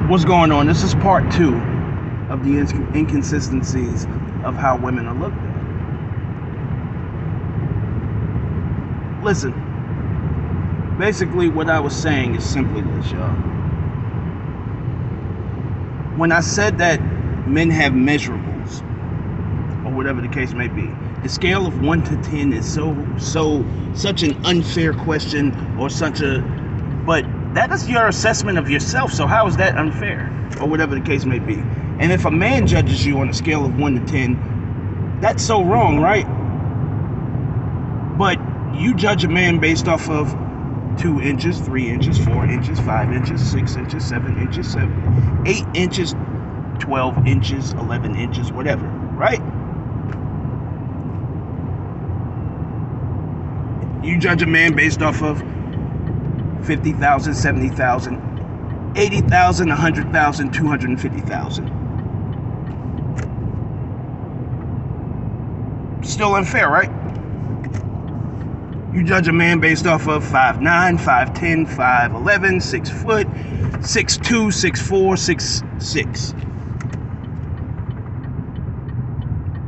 What's going on? This is part 2 of the inconsistencies of how women are looked at. Listen, basically what I was saying is simply this, y'all. When I said that men have measurables, or whatever the case may be, the scale of 1 to 10 is such an unfair question, or but that is your assessment of yourself, so how is that unfair, or whatever the case may be? And if a man judges you on a scale of 1 to 10, that's so wrong, right? But you judge a man based off of 2 inches, 3 inches, 4 inches, 5 inches, 6 inches, 7 inches, 8 inches, 12 inches, 11 inches, whatever, right? You judge a man based off of 50,000, 70,000, 80,000, 100,000, 250,000. Still unfair, right? You judge a man based off of 5'9", 5'10", 5'11", 6 foot, 6'2", 6'4", 6'6".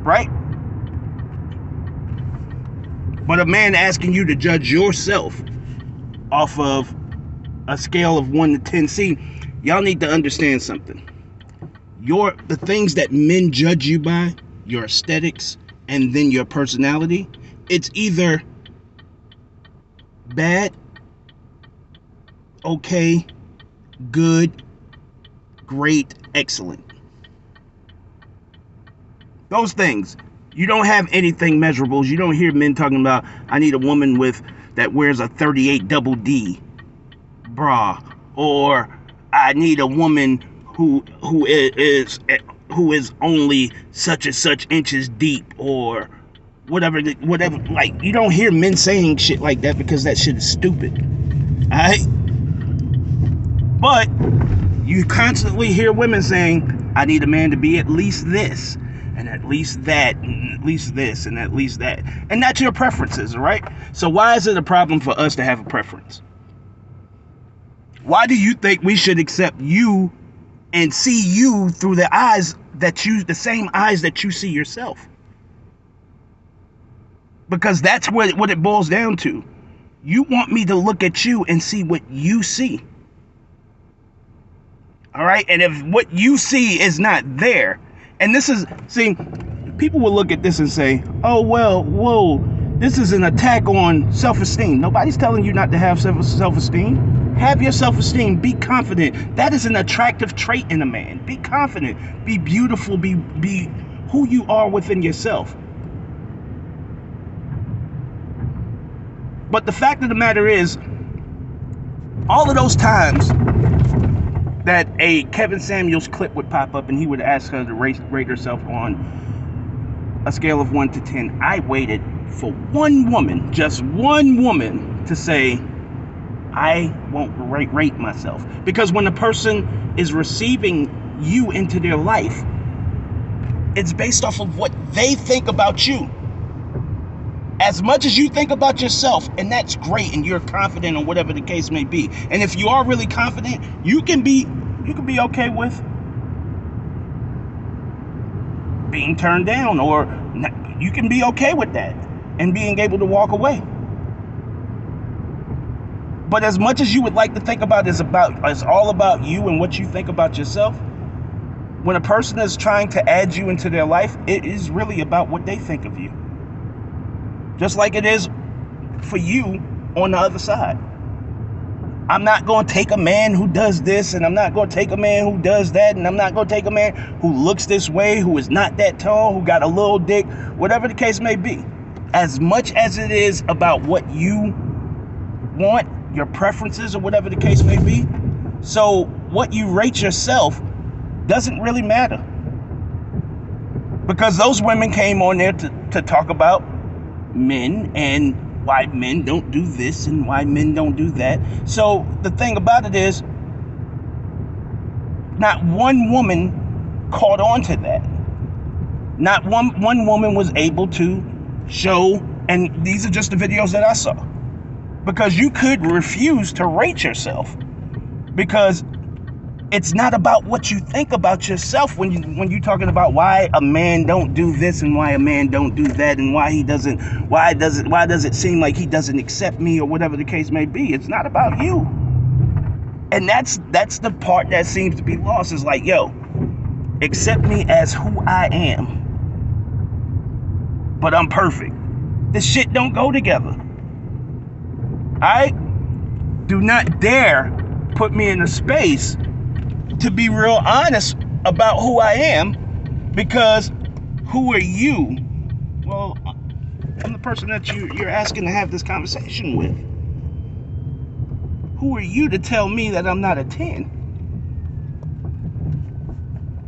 Right? But a man asking you to judge yourself off of a scale of 1 to 10. See, y'all need to understand something. The things that men judge you by, your aesthetics, and then your personality, it's either bad, okay, good, great, excellent. Those things. You don't have anything measurables. You don't hear men talking about, I need a woman that wears a 38 double D bra, or I need a woman who is only such and such inches deep, or whatever. Like, you don't hear men saying shit like that because that shit is stupid. Alright? But you constantly hear women saying, I need a man to be at least this, and at least that, and at least this, and at least that. And that's your preferences, right? So why is it a problem for us to have a preference? Why do you think we should accept you and see you through the same eyes that you see yourself? Because that's what it boils down to. You want me to look at you and see what you see. All right? And if what you see is not there, and people will look at this and say, oh, well, whoa, this is an attack on self-esteem. Nobody's telling you not to have self-esteem. Have your self-esteem. Be confident. That is an attractive trait in a man. Be confident. Be beautiful. Be who you are within yourself. But the fact of the matter is, all of those times that a Kevin Samuels clip would pop up and he would ask her to rate herself on a scale of 1 to 10, I waited for one woman, just one woman, to say, I won't rate myself. Because when a person is receiving you into their life, it's based off of what they think about you. As much as you think about yourself, and that's great, and you're confident, or whatever the case may be. And if you are really confident, you can be okay with being turned down, or you can be okay with that and being able to walk away. But as much as you would like to think about it's all about you and what you think about yourself, when a person is trying to add you into their life, it is really about what they think of you. Just like it is for you on the other side. I'm not going to take a man who does this, and I'm not going to take a man who does that, and I'm not going to take a man who looks this way, who is not that tall, who got a little dick, whatever the case may be. As much as it is about what you want, your preferences, or whatever the case may be, so what you rate yourself doesn't really matter. Because those women came on there to talk about men and why men don't do this and why men don't do that. So the thing about it is, not one woman caught on to that. Not one woman was able to show, and these are just the videos that I saw, because you could refuse to rate yourself, because It's not about what you think about yourself when you're talking about why a man don't do this and why a man don't do that and why does it seem like he doesn't accept me or whatever the case may be. It's not about you. And that's the part that seems to be lost. Is like, yo, accept me as who I am. But I'm perfect. This shit don't go together. Alright? Do not dare put me in a space to be real honest about who I am, because who are you? Well, I'm the person that you're asking to have this conversation with. Who are you to tell me that I'm not a 10?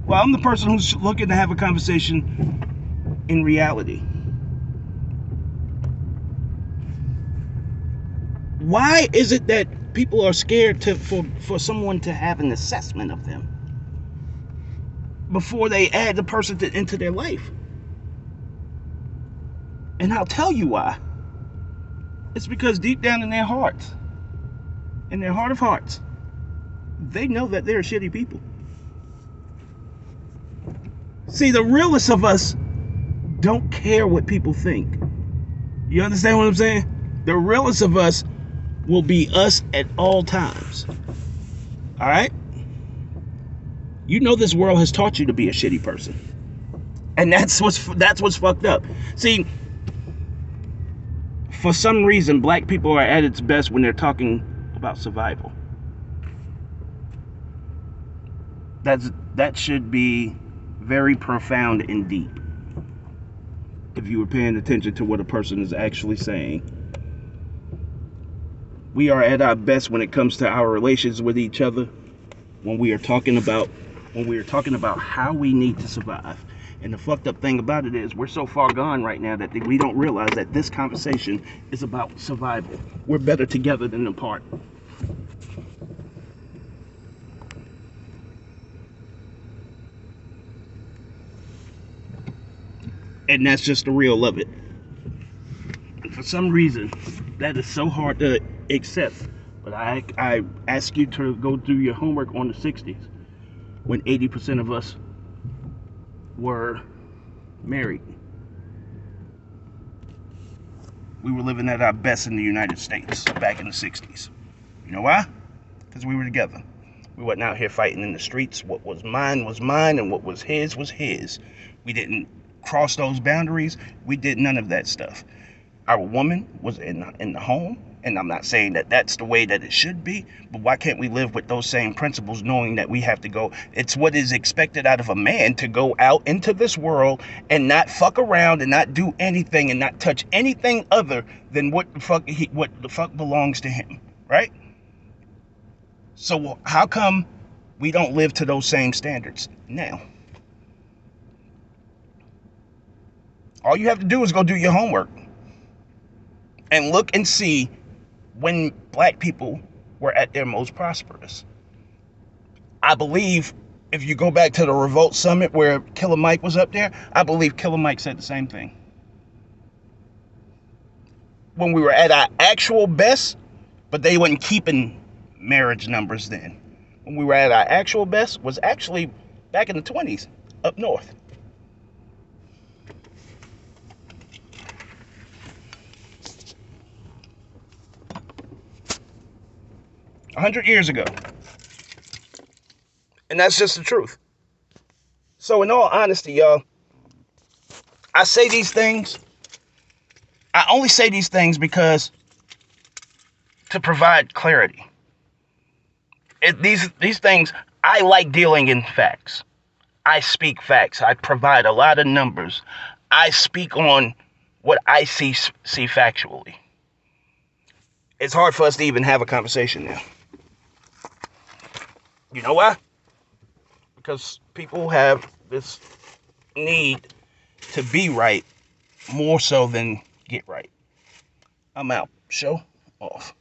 Well, I'm the person who's looking to have a conversation in reality. Why is it that people are scared for someone to have an assessment of them before they add the person into their life? And I'll tell you why. It's because deep down in their hearts, in their heart of hearts, they know that they're shitty people. See, the realest of us don't care what people think. You understand what I'm saying? The realest of us will be us at all times. All right? You know this world has taught you to be a shitty person. And that's what's fucked up. See, for some reason, black people are at its best when they're talking about survival. That should be very profound and deep if you were paying attention to what a person is actually saying. We are at our best when it comes to our relations with each other, when we are talking about how we need to survive. And the fucked up thing about it is we're so far gone right now that we don't realize that this conversation is about survival. We're better together than apart. And that's just the real of it. And for some reason, that is so hard to accept. But I ask you to go do your homework on the 60s, when 80% of us were married. We were living at our best in the United States back in the 60s. You know why? Because we were together. We wasn't out here fighting in the streets. What was mine, and what was his. We didn't cross those boundaries. We did none of that stuff. Our woman was in the home, and I'm not saying that that's the way that it should be, but why can't we live with those same principles, knowing that we have to go? It's what is expected out of a man to go out into this world and not fuck around and not do anything and not touch anything other than what the fuck belongs to him, right? So how come we don't live to those same standards now? All you have to do is go do your homework and look and see when black people were at their most prosperous. I believe if you go back to the Revolt Summit where Killer Mike was up there, I believe Killer Mike said the same thing. When we were at our actual best, but they weren't keeping marriage numbers then. When we were at our actual best was actually back in the 20s up north. A 100 years ago. And that's just the truth. So in all honesty, y'all, I say these things. I only say these things because to provide clarity. These things, I like dealing in facts. I speak facts. I provide a lot of numbers. I speak on what I see factually. It's hard for us to even have a conversation now. You know why? Because people have this need to be right more so than get right. I'm out. Show off.